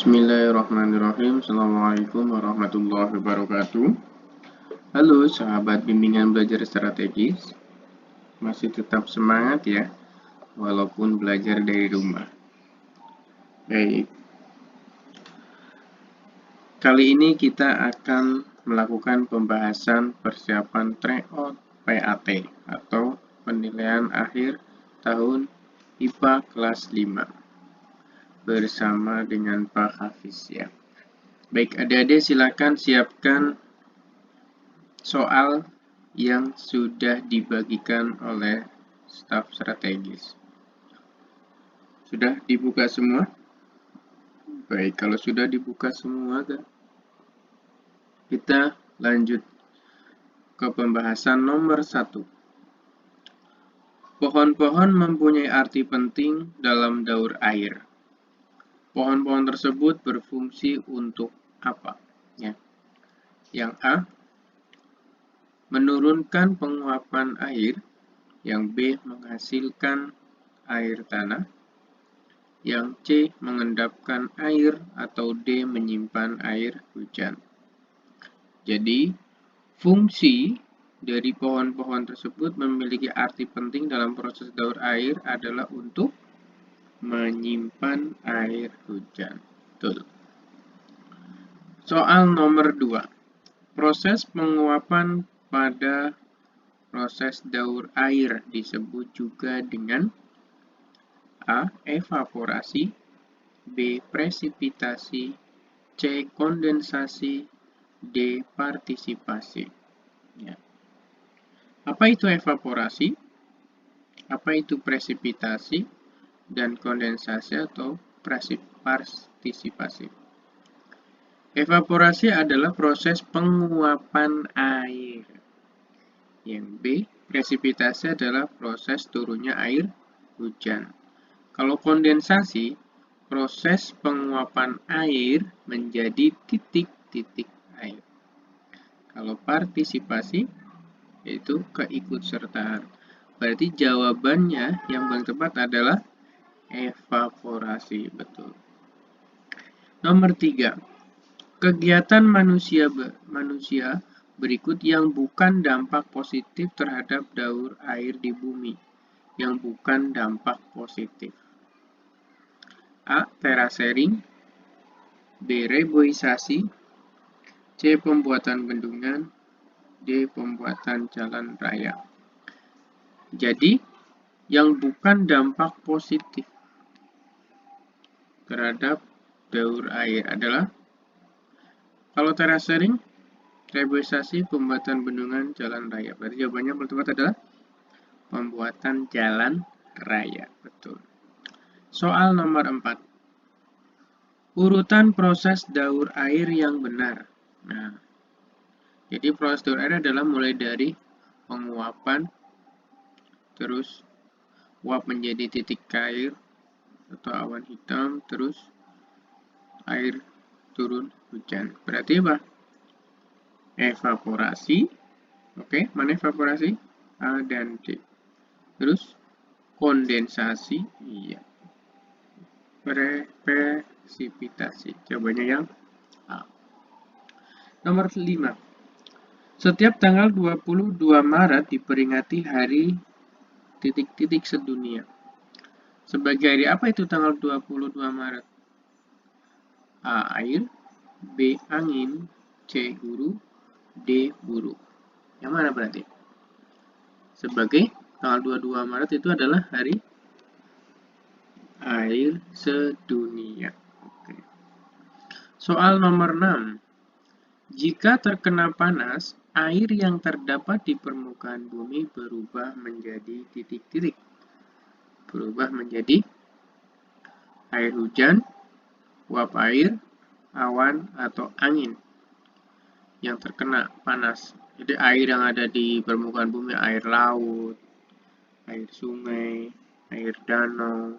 Bismillahirrahmanirrahim. Assalamualaikum warahmatullahi wabarakatuh. Halo sahabat bimbingan belajar strategis. Masih tetap semangat ya, walaupun belajar dari rumah. Baik. Kali ini kita akan melakukan pembahasan persiapan tryout PAT atau penilaian akhir tahun IPA kelas 5 bersama dengan Pak Hafiz ya. Baik, adik-adik silakan siapkan soal yang sudah dibagikan oleh staf strategis. Sudah dibuka semua? Baik, kalau sudah dibuka semua, kita lanjut ke pembahasan nomor 1. Pohon-pohon mempunyai arti penting dalam daur air. Pohon-pohon tersebut berfungsi untuk apa? Ya. Yang A, menurunkan penguapan air. Yang B, menghasilkan air tanah. Yang C, mengendapkan air, atau D, menyimpan air hujan. Jadi, fungsi dari pohon-pohon tersebut memiliki arti penting dalam proses daur air adalah untuk menyimpan air hujan. Betul. Soal nomor 2. Proses penguapan pada proses daur air disebut juga dengan A, evaporasi, B, presipitasi, C, kondensasi, D, partisipasi. Ya. Apa itu evaporasi? Apa itu presipitasi? Dan kondensasi atau partisipasi? Evaporasi adalah proses penguapan air. Yang B, presipitasi adalah proses turunnya air hujan. Kalau kondensasi, proses penguapan air menjadi titik-titik air. Kalau partisipasi, yaitu keikutsertaan. Berarti jawabannya yang paling tepat adalah evaporasi. Betul. Nomor 3. Kegiatan manusia berikut yang bukan dampak positif terhadap daur air di bumi. Yang bukan dampak positif. A, terasering. B, reboisasi. C, pembuatan bendungan. D, pembuatan jalan raya. Jadi, yang bukan dampak positif terhadap daur air adalah kalau terasering, reboisasi, pembuatan bendungan, jalan raya. Berarti jawabannya yang tepat adalah pembuatan jalan raya. Betul. Soal nomor 4. Urutan proses daur air yang benar. Nah, jadi proses daur air adalah mulai dari penguapan, terus uap menjadi titik air atau awan hitam, terus air turun hujan. Berarti apa? Evaporasi. Oke, mana evaporasi? A dan D. Terus kondensasi. Iya. Presipitasi. Jawabannya yang A. Nomor 5. Setiap tanggal 22 Maret diperingati hari titik-titik sedunia. Sebagai hari apa itu tanggal 22 Maret? A, air. B, angin. C, guru. D, buruk. Yang mana berarti? Sebagai tanggal 22 Maret itu adalah hari air sedunia. Oke. Soal nomor 6. Jika terkena panas, air yang terdapat di permukaan bumi berubah menjadi titik-titik. Berubah menjadi air hujan, uap air, awan, atau angin yang terkena panas. Jadi air yang ada di permukaan bumi, air laut, air sungai, air danau,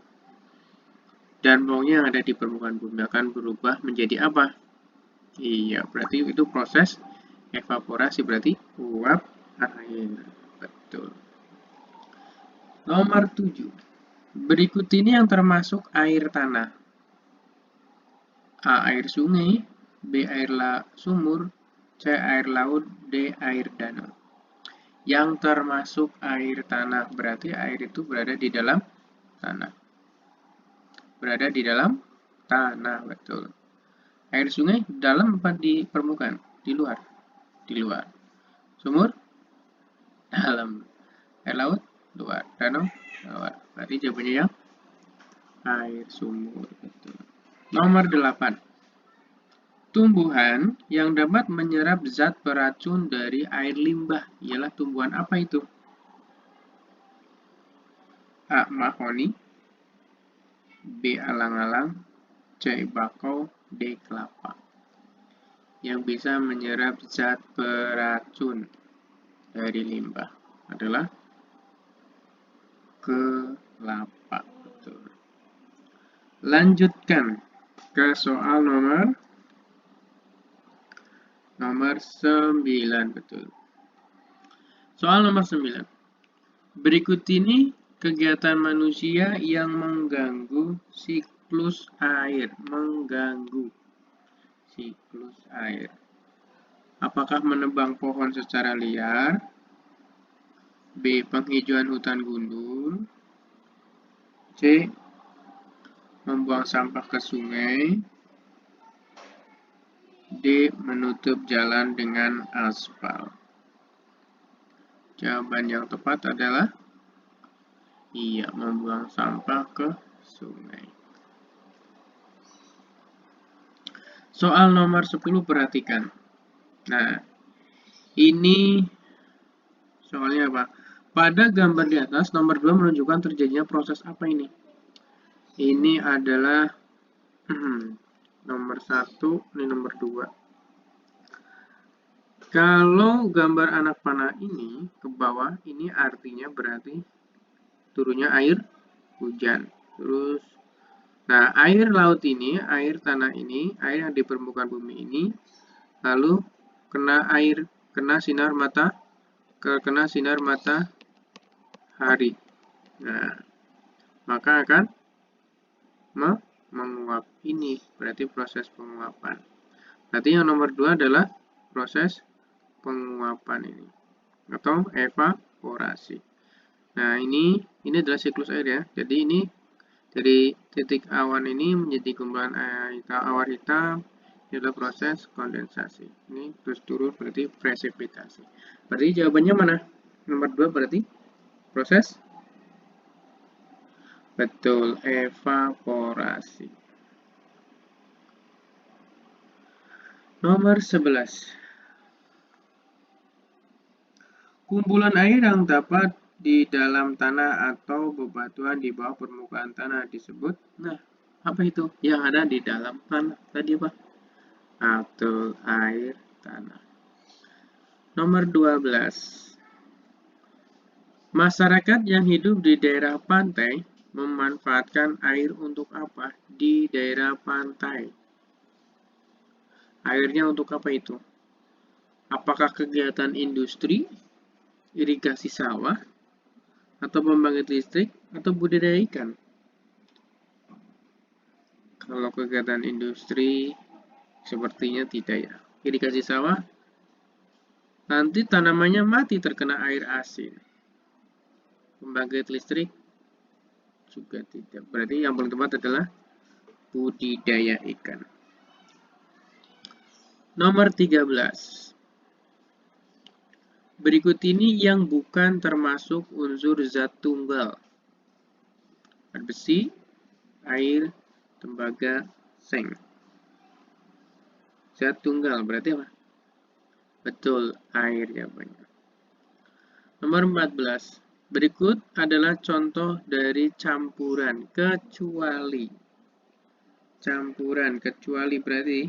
dan pokoknya yang ada di permukaan bumi akan berubah menjadi apa? Iya, berarti itu proses evaporasi, berarti uap air. Betul. Nomor 7. Berikut ini yang termasuk air tanah. A. Air sungai, B. Air sumur, C. Air laut, D. Air danau. Yang termasuk air tanah, berarti air itu berada di dalam tanah. Berada di dalam tanah, betul. Air sungai dalam apa di permukaan? Di luar. Di luar. Sumur? Dalam. Air laut? Luar. Danau? Luar. Berarti jawabannya yang air sumur. Betul. Nomor 8. Tumbuhan yang dapat menyerap zat beracun dari air limbah ialah tumbuhan apa itu? A. Mahoni, B. Alang-alang, C. Bakau, D. Kelapa. Yang bisa menyerap zat beracun dari limbah adalah kelapa. Betul. Lanjutkan ke soal nomor 9. Betul. Soal nomor 9. Berikut ini kegiatan manusia yang mengganggu siklus air. Mengganggu siklus air. Apakah menebang pohon secara liar? B. Penghijauan hutan gundul. C. Membuang sampah ke sungai. D. Menutup jalan dengan aspal. Jawaban yang tepat adalah iya, membuang sampah ke sungai. Soal nomor 10 perhatikan. Nah, ini soalnya apa? Pada gambar di atas, nomor 2 menunjukkan terjadinya proses apa ini? Ini adalah nomor 1, ini nomor 2. Kalau gambar anak panah ini ke bawah, ini artinya berarti turunnya air hujan. Terus, nah air laut ini, air tanah ini, air yang di permukaan bumi ini, lalu kena sinar matahari. Nah, maka akan menguap. Ini berarti proses penguapan. Berarti yang nomor 2 adalah proses penguapan ini atau evaporasi. Nah, ini adalah siklus air ya. Jadi ini dari titik awan ini menjadi gumpalan awan hitam, ini adalah proses kondensasi. Ini terus turun berarti presipitasi. Berarti jawabannya mana? Nomor 2 berarti proses betul, evaporasi. Nomor 11. Kumpulan air yang dapat di dalam tanah atau bebatuan di bawah permukaan tanah disebut, nah, apa itu? Yang ada di dalam tanah. Tadi apa? Atau air tanah. Nomor 12. Masyarakat yang hidup di daerah pantai memanfaatkan air untuk apa? Di daerah pantai. Airnya untuk apa itu? Apakah kegiatan industri, irigasi sawah, atau pembangkit listrik, atau budidaya ikan? Kalau kegiatan industri, sepertinya tidak ya. Irigasi sawah, nanti tanamannya mati terkena air asin. Pembangkit listrik, juga tidak. Berarti yang paling tepat adalah budidaya ikan. Nomor 13. Berikut ini yang bukan termasuk unsur zat tunggal. Besi, air, tembaga, seng. Zat tunggal berarti apa? Betul, air jawabannya. Nomor 14. Berikut adalah contoh dari campuran kecuali. Campuran kecuali berarti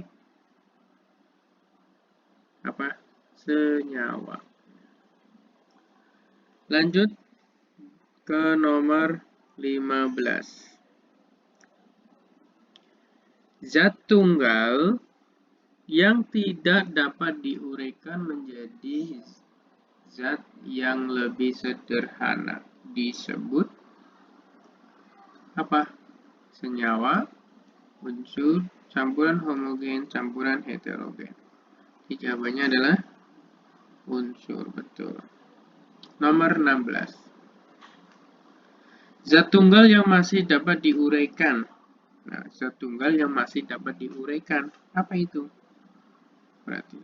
apa? Senyawa. Lanjut ke nomor 15. Zat tunggal yang tidak dapat diuraikan menjadi zat yang lebih sederhana disebut apa? Senyawa, unsur, campuran homogen, campuran heterogen. Jawabannya adalah unsur, betul. Nomor 16. Zat tunggal yang masih dapat diuraikan. Nah, zat tunggal yang masih dapat diuraikan, apa itu? Berarti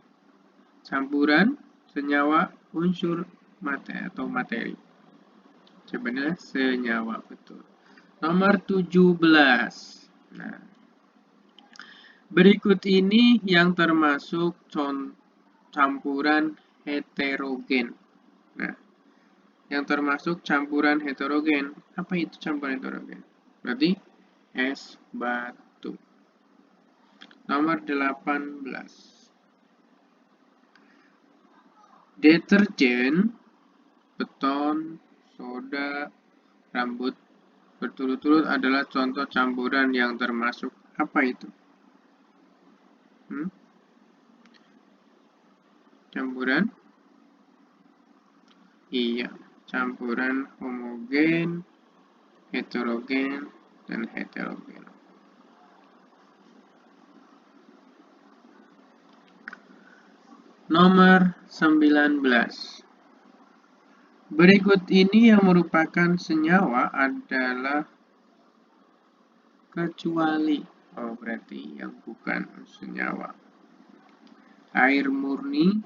campuran, senyawa, unsur, materi atau materi. Jawabannya senyawa, betul. Nomor 17. Nah, berikut ini yang termasuk campuran heterogen. Nah, yang termasuk campuran heterogen. Apa itu campuran heterogen? Berarti es batu. Nomor 18. Deterjen, beton, soda, rambut berturut-turut adalah contoh campuran yang termasuk apa itu? Campuran? Iya, campuran homogen, heterogen, dan heterogen. Nomor 19. Berikut ini yang merupakan senyawa adalah kecuali. Oh, berarti yang bukan senyawa. Air murni,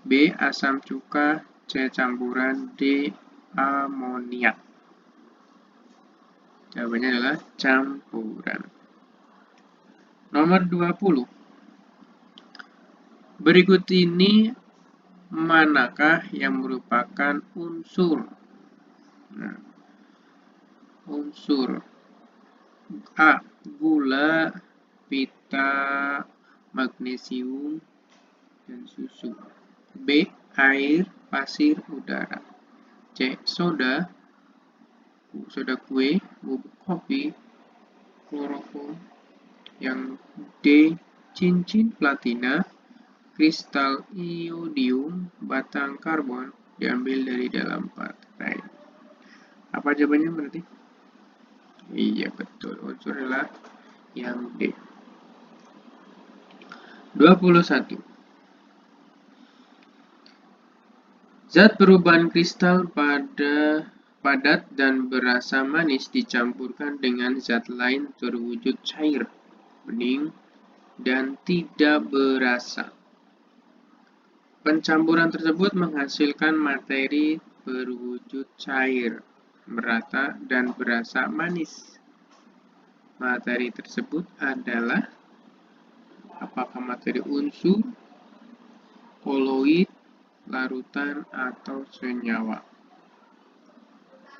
B. Asam cuka, C. Campuran, D. Amoniak. Jawabannya adalah campuran. Nomor 20. Berikut ini manakah yang merupakan unsur? Nah, unsur A. Gula, pita, magnesium, dan susu. B. Air, pasir, udara. C. Soda kue, bubuk kopi, klorofil. Yang D. Cincin platina, kristal iodium, batang karbon diambil dari dalam baterai. Apa jawabannya berarti? Iya, betul. Unsur adalah yang D. 21. Zat perubahan kristal padat dan berasa manis dicampurkan dengan zat lain berwujud cair, bening, dan tidak berasa. Pencampuran tersebut menghasilkan materi berwujud cair, merata, dan berasa manis. Materi tersebut adalah apakah materi unsur, koloid, larutan, atau senyawa?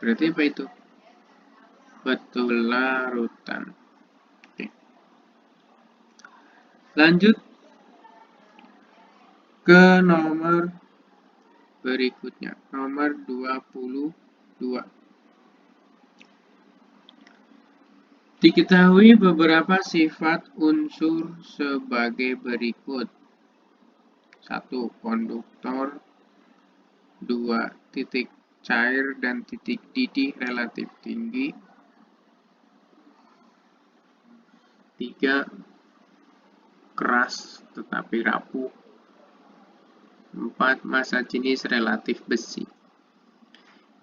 Berarti apa itu? Betul, larutan. Oke. Lanjut ke nomor berikutnya, nomor 22. Diketahui beberapa sifat unsur sebagai berikut. 1. Konduktor. 2. Titik cair dan titik didih relatif tinggi. 3. Keras tetapi rapuh. 4. Massa jenis relatif besi.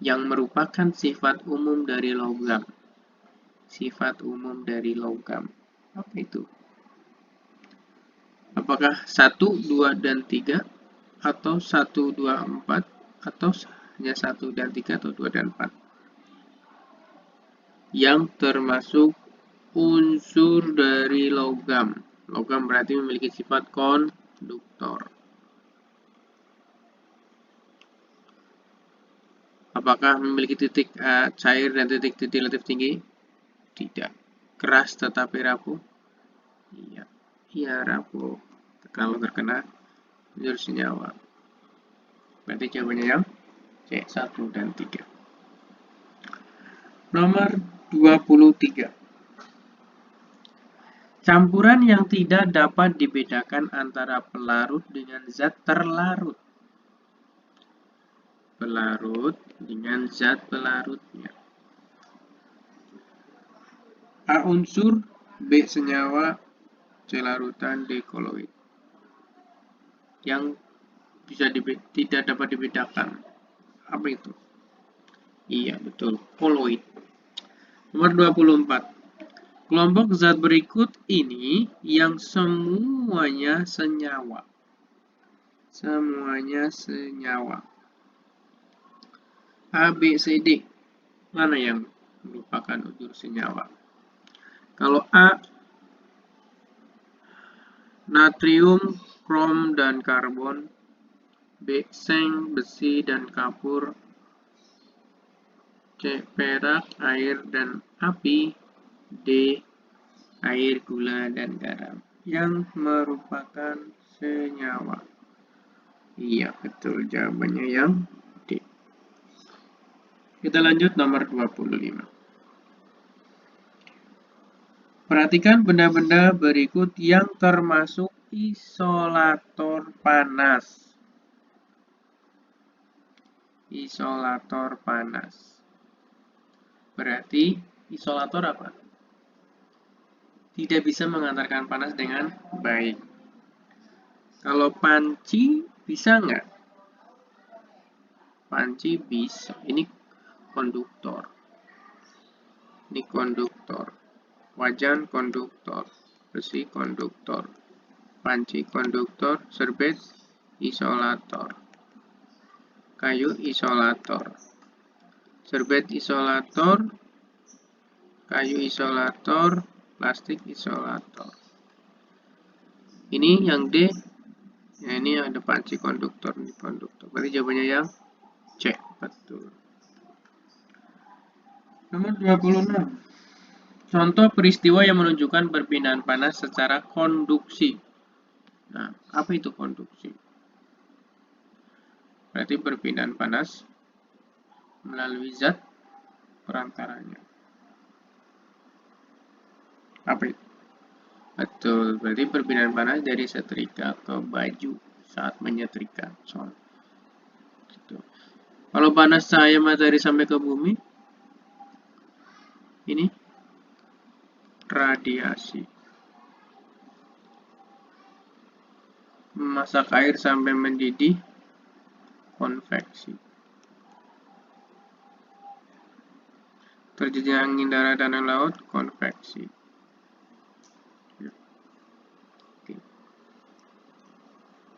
Yang merupakan sifat umum dari logam. Sifat umum dari logam. Apa itu? Apakah 1, 2, dan 3? Atau 1, 2, 4? Atau hanya 1 dan 3 atau 2 dan 4? Yang termasuk unsur dari logam. Logam berarti memiliki sifat konduktor. Apakah memiliki titik cair dan titik relatif tinggi? Tidak. Keras tetapi rapuh? Iya. Iya, rapuh. Kalau terkena unsur senyawa. Berarti jawabannya yang C, 1 dan 3. Nomor 23. Campuran yang tidak dapat dibedakan antara pelarut dengan zat terlarut. Pelarut dengan zat pelarutnya. A unsur, B senyawa, C. Larutan. D. Koloid. Yang tidak dapat dibedakan. Apa itu? Iya, betul. Koloid. Nomor 24. Kelompok zat berikut ini yang semuanya senyawa. Semuanya senyawa. A, B, C, D. Mana yang merupakan unsur senyawa? Kalau A, natrium, krom, dan karbon. B, seng, besi, dan kapur. C, perak, air, dan api. D, air, gula, dan garam. Yang merupakan senyawa. Iya, betul. Jawabannya yang D. Kita lanjut nomor 25. Perhatikan benda-benda berikut yang termasuk isolator panas. Isolator panas. Berarti isolator apa? Tidak bisa mengantarkan panas dengan baik. Kalau panci bisa nggak? Panci bisa. Ini konduktor. Ini konduktor. Wajan konduktor. Besi konduktor. Panci konduktor. Serbet isolator. Kayu isolator. Serbet isolator. Kayu isolator. Plastik isolator. Ini yang D. Ya, ini ada panci konduktor. Ini konduktor. Berarti jawabannya yang C. Betul. Nomor 26. Contoh peristiwa yang menunjukkan perpindahan panas secara konduksi. Nah, apa itu konduksi? Berarti perpindahan panas melalui zat perantaranya. Apa itu? Betul, berarti perpindahan panas dari setrika ke baju saat menyetrika. Gitu. Kalau panas cahaya matahari sampai ke bumi, ini radiasi. Memasak air sampai mendidih, konveksi. Terjadinya angin darat dan laut, konveksi. Oke.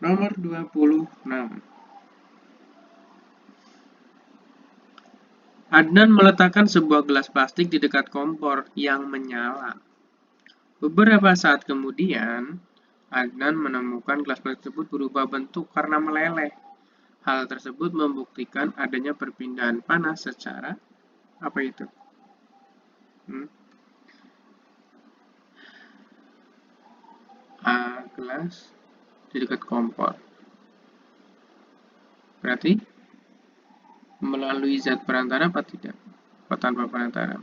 Nomor 26. Adnan meletakkan sebuah gelas plastik di dekat kompor yang menyala. Beberapa saat kemudian, Adnan menemukan gelas plastik tersebut berubah bentuk karena meleleh. Hal tersebut membuktikan adanya perpindahan panas secara apa itu? A, gelas di dekat kompor. Berarti melalui zat perantara apa tidak? Atau tanpa perantara?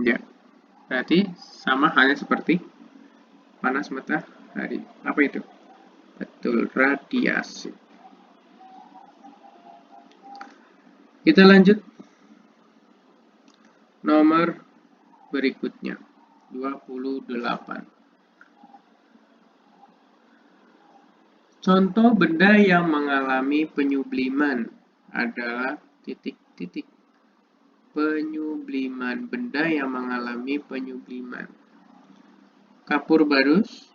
Ya. Berarti sama halnya seperti panas matahari. Apa itu? Betul, radiasi. Kita lanjut nomor berikutnya, 28. Contoh benda yang mengalami penyubliman adalah titik-titik. Penyubliman, benda yang mengalami penyubliman. Kapur barus,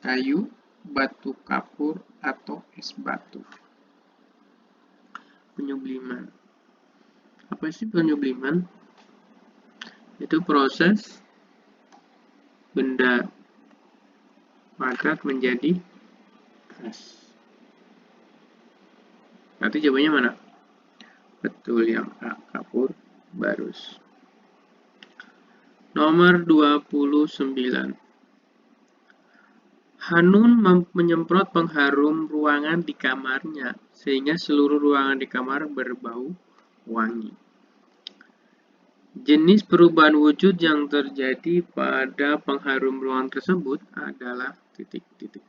kayu, batu kapur, atau es batu. Penyubliman. Apa sih penyubliman? Itu proses benda padat menjadi gas. Berarti jawabannya mana? Betul, yang A, kapur barus. Nomor 29. Hanun menyemprot pengharum ruangan di kamarnya, sehingga seluruh ruangan di kamar berbau wangi. Jenis perubahan wujud yang terjadi pada pengharum ruangan tersebut adalah titik-titik.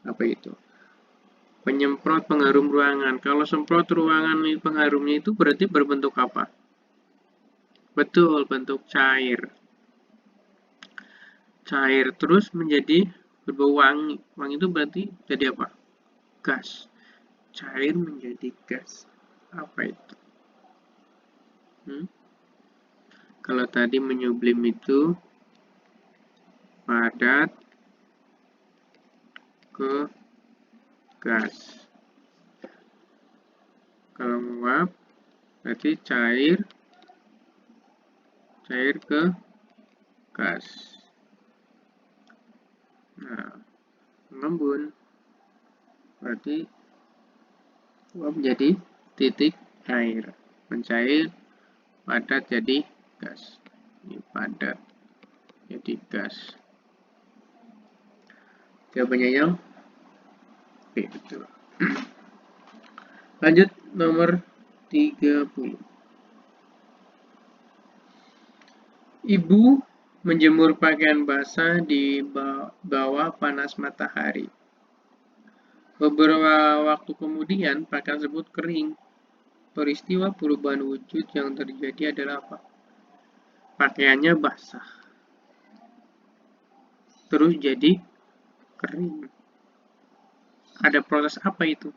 Apa itu? Penyemprot pengharum ruangan. Kalau semprot ruangan pengharumnya itu berarti berbentuk apa? Betul, bentuk cair. cair terus menjadi berbau wangi. Wangi itu berarti jadi apa? Gas. Cair menjadi gas. Apa itu? Kalau tadi menyublim itu padat ke gas. Kalau menguap berarti cair ke gas. Nah, mengembun berarti uap jadi titik air, mencair, padat jadi gas. Ini padat jadi gas. Jawabannya yang B, betul. Lanjut nomor 30. Ibu menjemur pakaian basah di bawah panas matahari. Beberapa waktu kemudian pakaian tersebut kering. Peristiwa perubahan wujud yang terjadi adalah apa? Pakaiannya basah, terus jadi kering. Ada proses apa itu?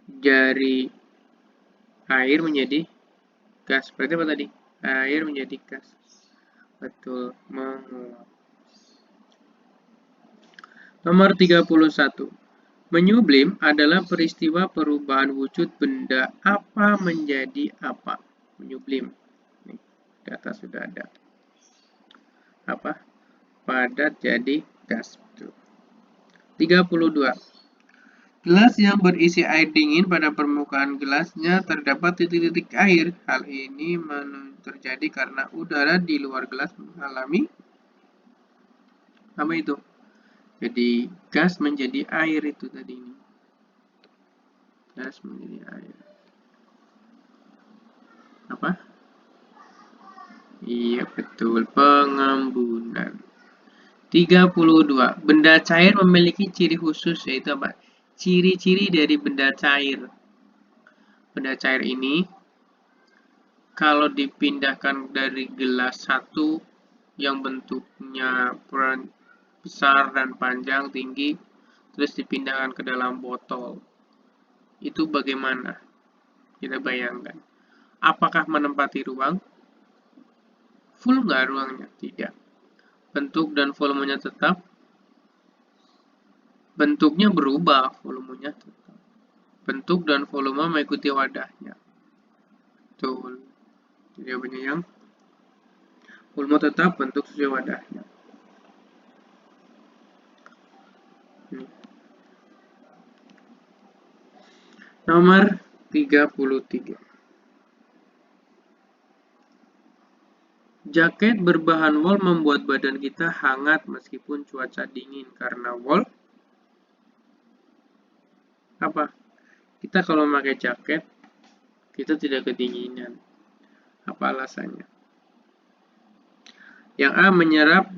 Dari air menjadi gas. Berarti apa tadi? Air menjadi gas. Betul, menguap. Nomor 31. Menyublim adalah peristiwa perubahan wujud benda apa menjadi apa. Menyublim. Nih, di atas sudah ada. Apa? Padat jadi gas. Betul. 32. Gelas yang berisi air dingin, pada permukaan gelasnya terdapat titik-titik air. Hal ini terjadi karena udara di luar gelas mengalami apa itu? Jadi gas menjadi air itu tadi ini. Gas menjadi air. Apa? Iya betul, pengembunan. 32. Benda cair memiliki ciri khusus, yaitu apa? Ciri-ciri dari benda cair. Benda cair ini kalau dipindahkan dari gelas satu yang bentuknya besar dan panjang tinggi, terus dipindahkan ke dalam botol, itu bagaimana? Kita bayangkan. Apakah menempati ruang? Full nggak ruangnya? Tidak. Bentuk dan volumenya tetap? Bentuknya berubah, volumenya tetap. Bentuk dan volume mengikuti wadahnya. Betul. Jawabannya yang volume tetap, bentuk sesuai wadahnya. Nomor 33. Jaket berbahan wol membuat badan kita hangat meskipun cuaca dingin. Karena wol apa? Kita kalau memakai jaket, kita tidak kedinginan. Apa alasannya? Yang A, menyerap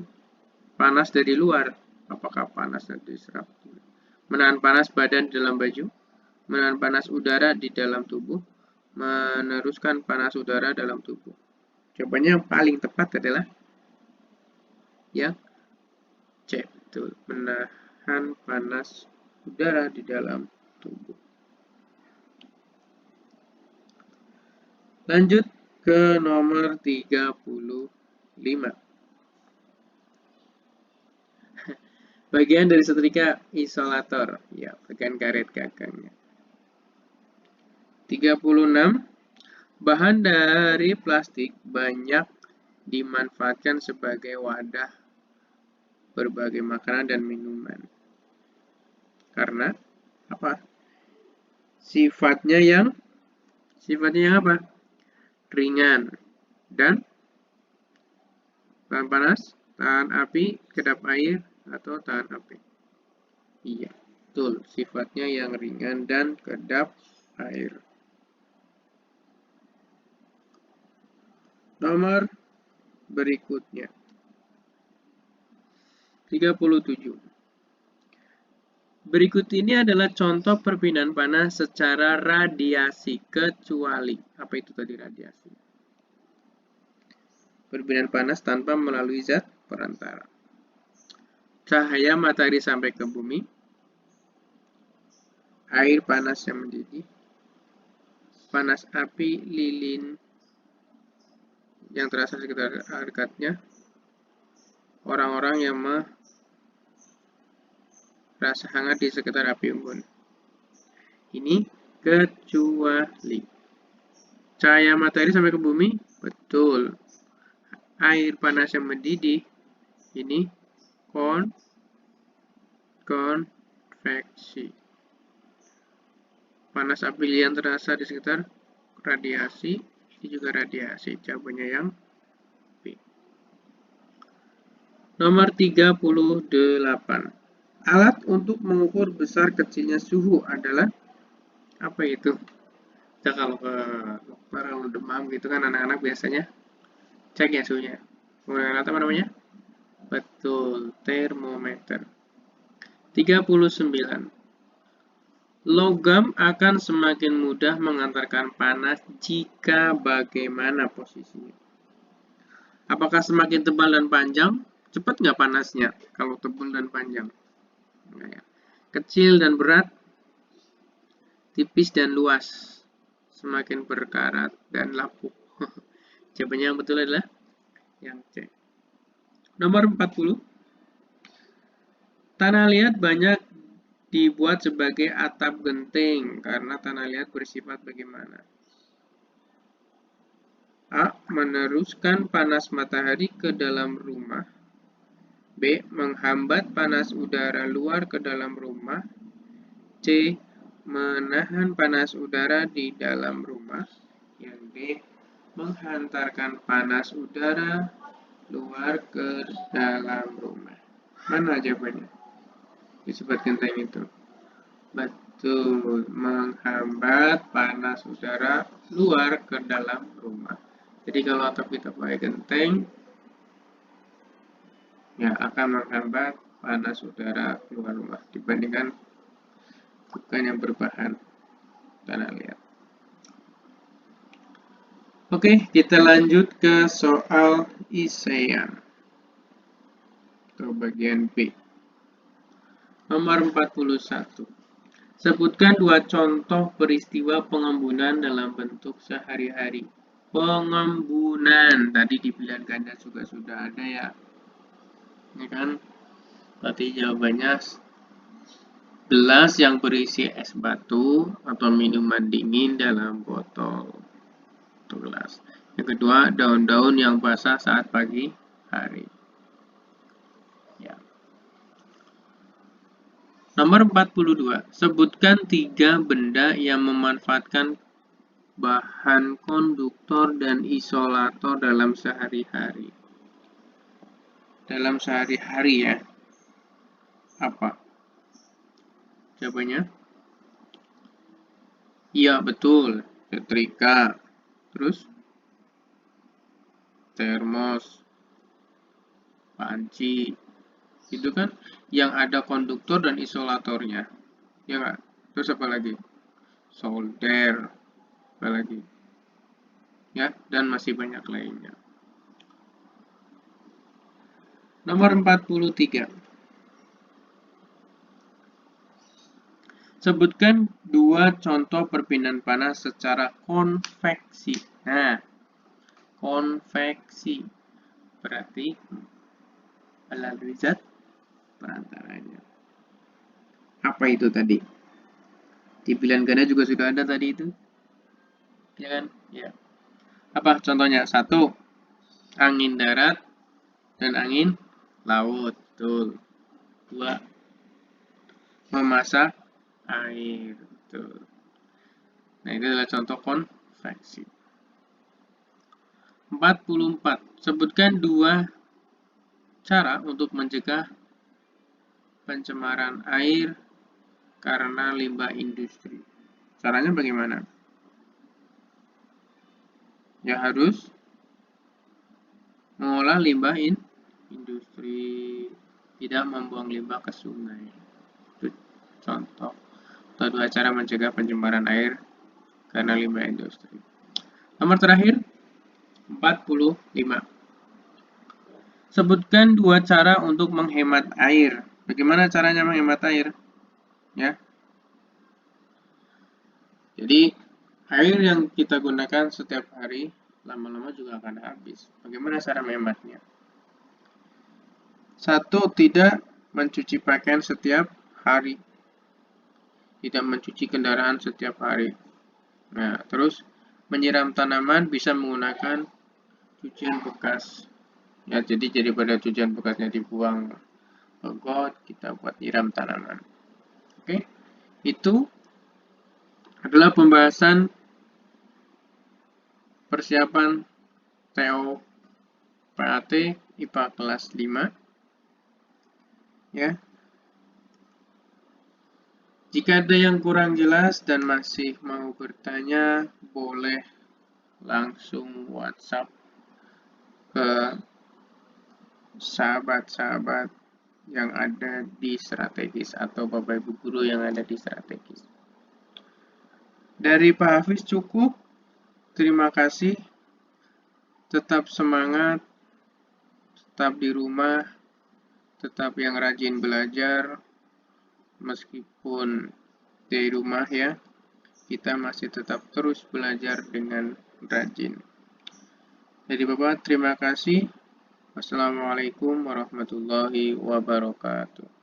panas dari luar. Apakah panas yang diserap? Menahan panas badan di dalam baju, menahan panas udara di dalam tubuh, meneruskan panas udara dalam tubuh. Jawabannya yang paling tepat adalah yang C, betul, menahan panas udara di dalam tubuh. Lanjut ke nomor 35. Bagian dari setrika isolator, ya, bagian karet gagangnya. 36. Bahan dari plastik banyak dimanfaatkan sebagai wadah berbagai makanan dan minuman. Karena apa? Sifatnya yang apa? Ringan dan tahan panas, tahan api, kedap air, atau tahan api. Iya, betul. Sifatnya yang ringan dan kedap air. Nomor berikutnya. 37. Berikut ini adalah contoh perpindahan panas secara radiasi, kecuali. Apa itu tadi radiasi? perpindahan panas tanpa melalui zat perantara. Cahaya matahari sampai ke bumi, air panas yang mendidih, panas api lilin yang terasa di sekitar dekatnya, orang-orang yang merasa hangat di sekitar api unggun. Ini kecuali cahaya matahari sampai ke bumi, betul. Air panas yang mendidih, ini konveksi. Panas api yang terasa di sekitar radiasi, ini juga radiasi. Jawabannya yang B. Nomor 38. Alat untuk mengukur besar kecilnya suhu adalah apa itu? Kita kalau ke dokter kalau demam gitu kan anak-anak biasanya cek ya suhunya. Menggunakan alat apa namanya? Betul, termometer. 39. Logam akan semakin mudah mengantarkan panas jika bagaimana posisinya? Apakah semakin tebal dan panjang? Cepat nggak panasnya kalau tebal dan panjang? Kecil dan berat? Tipis dan luas? Semakin berkarat dan lapuk? Jawabannya yang betul adalah yang C. Nomor 40. Tanah liat banyak dibuat sebagai atap genting karena tanah liat bersifat bagaimana? A. Meneruskan panas matahari ke dalam rumah. B. Menghambat panas udara luar ke dalam rumah. C. Menahan panas udara di dalam rumah. Yang D. Menghantarkan panas udara luar ke dalam rumah. Mana jawabannya? Disebut genteng itu. Betul, menghambat panas udara luar ke dalam rumah. Jadi kalau atap kita pakai genteng, ya akan menghambat panas udara keluar rumah dibandingkan bukan yang berbahan tanah liat. Oke, kita lanjut ke soal ISEAN. Ke bagian B. Nomor 41. Sebutkan dua contoh peristiwa pengembunan dalam bentuk sehari-hari. Pengembunan, tadi di pilihan ganda juga sudah ada ya. Ini kan, berarti jawabannya gelas yang berisi es batu atau minuman dingin dalam botol. Itu gelas. Yang kedua, daun-daun yang basah saat pagi hari. Ya. Nomor 42. Sebutkan 3 benda yang memanfaatkan bahan konduktor dan isolator dalam sehari-hari. Dalam sehari-hari ya. Apa? Jawabannya? Iya, betul. Setrika. Terus? Termos. Panci. Itu kan yang ada konduktor dan isolatornya. Ya nggak? Terus apa lagi? Solder. Apa lagi? Ya, dan masih banyak lainnya. Nomor 43. Sebutkan dua contoh perpindahan panas secara konveksi. Nah, konveksi berarti melalui zat perantaranya. Apa itu tadi? Di pilihan ganda juga sudah ada tadi itu. Ya kan? Ya. Apa contohnya? 1. Angin darat dan angin laut. Betul. 2. Memasak air. Betul. Nah, ini adalah contoh konveksi. 44. Sebutkan dua cara untuk mencegah pencemaran air karena limbah industri. Caranya bagaimana? Ya harus mengolah limbah industri, tidak membuang limbah ke sungai. Itu contoh atau dua cara mencegah pencemaran air karena limbah industri. Nomor terakhir, 45. Sebutkan 2 cara untuk menghemat air. Bagaimana caranya menghemat air? Ya. Jadi, air yang kita gunakan setiap hari lama-lama juga akan habis. Bagaimana cara menghematnya? 1. Tidak mencuci pakaian setiap hari. Tidak mencuci kendaraan setiap hari. Nah, terus menyiram tanaman bisa menggunakan cucian bekas. Ya, jadi daripada cucian bekasnya dibuang ke got, kita buat nyiram tanaman. Oke, itu adalah pembahasan persiapan TO PAT IPA kelas 5. Ya, jika ada yang kurang jelas dan masih mau bertanya, boleh langsung WhatsApp ke sahabat-sahabat yang ada di strategis atau Bapak Ibu guru yang ada di strategis. Dari Pak Hafiz cukup. Terima kasih. Tetap semangat. Tetap di rumah. Tetap yang rajin belajar. Meskipun di rumah ya, kita masih tetap terus belajar dengan rajin. Jadi Bapak, terima kasih. Wassalamualaikum warahmatullahi wabarakatuh.